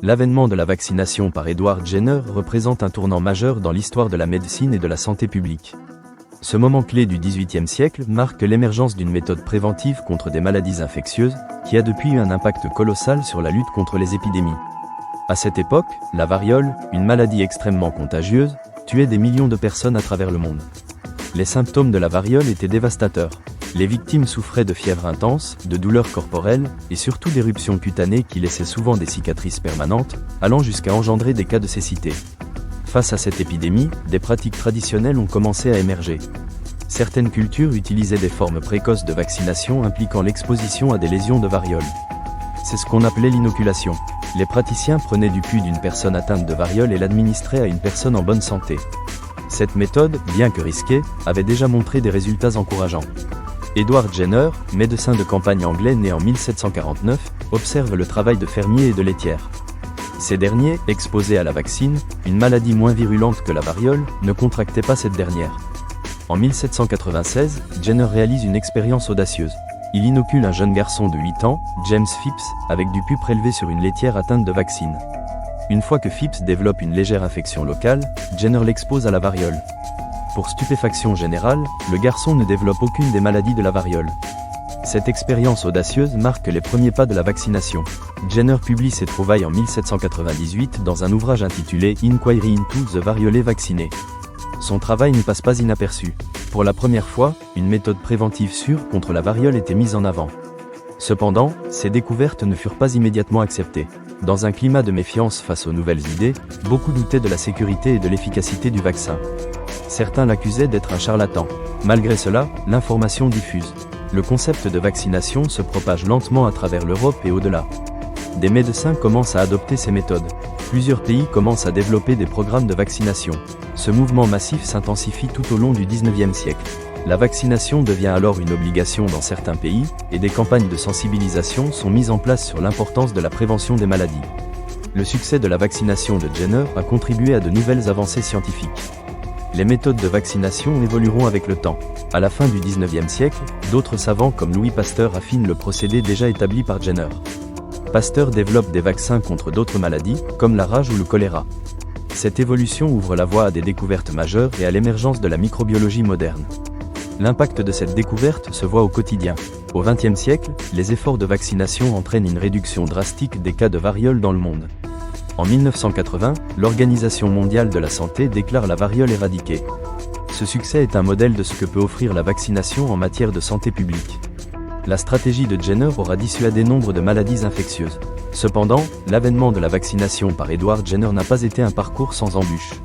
L'avènement de la vaccination par Edward Jenner représente un tournant majeur dans l'histoire de la médecine et de la santé publique. Ce moment clé du XVIIIe siècle marque l'émergence d'une méthode préventive contre des maladies infectieuses, qui a depuis eu un impact colossal sur la lutte contre les épidémies. À cette époque, la variole, une maladie extrêmement contagieuse, tuait des millions de personnes à travers le monde. Les symptômes de la variole étaient dévastateurs. Les victimes souffraient de fièvre intense, de douleurs corporelles, et surtout d'éruptions cutanées qui laissaient souvent des cicatrices permanentes, allant jusqu'à engendrer des cas de cécité. Face à cette épidémie, des pratiques traditionnelles ont commencé à émerger. Certaines cultures utilisaient des formes précoces de vaccination impliquant l'exposition à des lésions de variole. C'est ce qu'on appelait l'inoculation. Les praticiens prenaient du pus d'une personne atteinte de variole et l'administraient à une personne en bonne santé. Cette méthode, bien que risquée, avait déjà montré des résultats encourageants. Edward Jenner, médecin de campagne anglais né en 1749, observe le travail de fermiers et de laitières. Ces derniers, exposés à la vaccine, une maladie moins virulente que la variole, ne contractaient pas cette dernière. En 1796, Jenner réalise une expérience audacieuse. Il inocule un jeune garçon de 8 ans, James Phipps, avec du pus prélevé sur une laitière atteinte de vaccine. Une fois que Phipps développe une légère infection locale, Jenner l'expose à la variole. Pour stupéfaction générale, le garçon ne développe aucune des maladies de la variole. Cette expérience audacieuse marque les premiers pas de la vaccination. Jenner publie ses trouvailles en 1798 dans un ouvrage intitulé Inquiry into the Variolae Vaccinée. Son travail ne passe pas inaperçu. Pour la première fois, une méthode préventive sûre contre la variole était mise en avant. Cependant, ces découvertes ne furent pas immédiatement acceptées. Dans un climat de méfiance face aux nouvelles idées, beaucoup doutaient de la sécurité et de l'efficacité du vaccin. Certains l'accusaient d'être un charlatan. Malgré cela, l'information diffuse. Le concept de vaccination se propage lentement à travers l'Europe et au-delà. Des médecins commencent à adopter ces méthodes. Plusieurs pays commencent à développer des programmes de vaccination. Ce mouvement massif s'intensifie tout au long du XIXe siècle. La vaccination devient alors une obligation dans certains pays, et des campagnes de sensibilisation sont mises en place sur l'importance de la prévention des maladies. Le succès de la vaccination de Jenner a contribué à de nouvelles avancées scientifiques. Les méthodes de vaccination évolueront avec le temps. À la fin du XIXe siècle, d'autres savants comme Louis Pasteur affinent le procédé déjà établi par Jenner. Pasteur développe des vaccins contre d'autres maladies, comme la rage ou le choléra. Cette évolution ouvre la voie à des découvertes majeures et à l'émergence de la microbiologie moderne. L'impact de cette découverte se voit au quotidien. Au XXe siècle, les efforts de vaccination entraînent une réduction drastique des cas de variole dans le monde. En 1980, l'Organisation mondiale de la santé déclare la variole éradiquée. Ce succès est un modèle de ce que peut offrir la vaccination en matière de santé publique. La stratégie de Jenner aura dissuadé nombre de maladies infectieuses. Cependant, l'avènement de la vaccination par Edward Jenner n'a pas été un parcours sans embûches.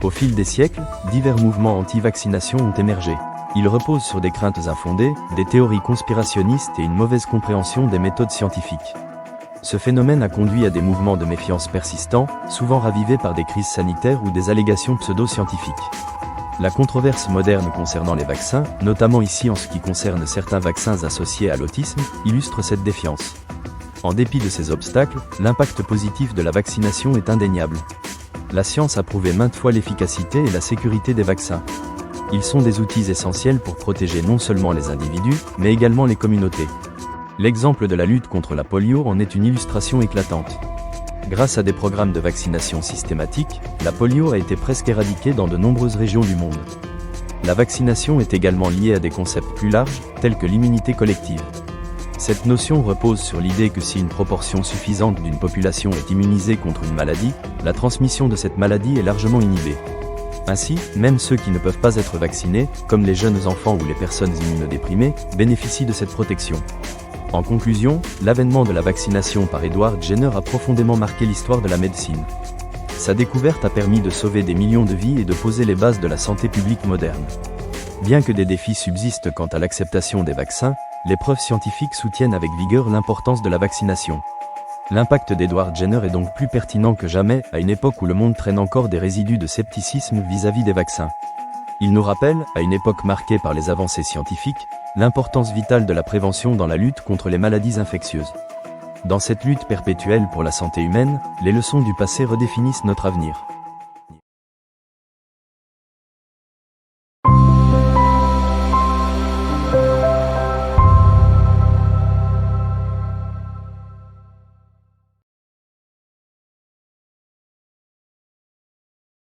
Au fil des siècles, divers mouvements anti-vaccination ont émergé. Ils reposent sur des craintes infondées, des théories conspirationnistes et une mauvaise compréhension des méthodes scientifiques. Ce phénomène a conduit à des mouvements de méfiance persistants, souvent ravivés par des crises sanitaires ou des allégations pseudo-scientifiques. La controverse moderne concernant les vaccins, notamment ici en ce qui concerne certains vaccins associés à l'autisme, illustre cette défiance. En dépit de ces obstacles, l'impact positif de la vaccination est indéniable. La science a prouvé maintes fois l'efficacité et la sécurité des vaccins. Ils sont des outils essentiels pour protéger non seulement les individus, mais également les communautés. L'exemple de la lutte contre la polio en est une illustration éclatante. Grâce à des programmes de vaccination systématiques, la polio a été presque éradiquée dans de nombreuses régions du monde. La vaccination est également liée à des concepts plus larges, tels que l'immunité collective. Cette notion repose sur l'idée que si une proportion suffisante d'une population est immunisée contre une maladie, la transmission de cette maladie est largement inhibée. Ainsi, même ceux qui ne peuvent pas être vaccinés, comme les jeunes enfants ou les personnes immunodéprimées, bénéficient de cette protection. En conclusion, l'avènement de la vaccination par Edward Jenner a profondément marqué l'histoire de la médecine. Sa découverte a permis de sauver des millions de vies et de poser les bases de la santé publique moderne. Bien que des défis subsistent quant à l'acceptation des vaccins, les preuves scientifiques soutiennent avec vigueur l'importance de la vaccination. L'impact d'Edward Jenner est donc plus pertinent que jamais, à une époque où le monde traîne encore des résidus de scepticisme vis-à-vis des vaccins. Il nous rappelle, à une époque marquée par les avancées scientifiques, l'importance vitale de la prévention dans la lutte contre les maladies infectieuses. Dans cette lutte perpétuelle pour la santé humaine, les leçons du passé redéfinissent notre avenir.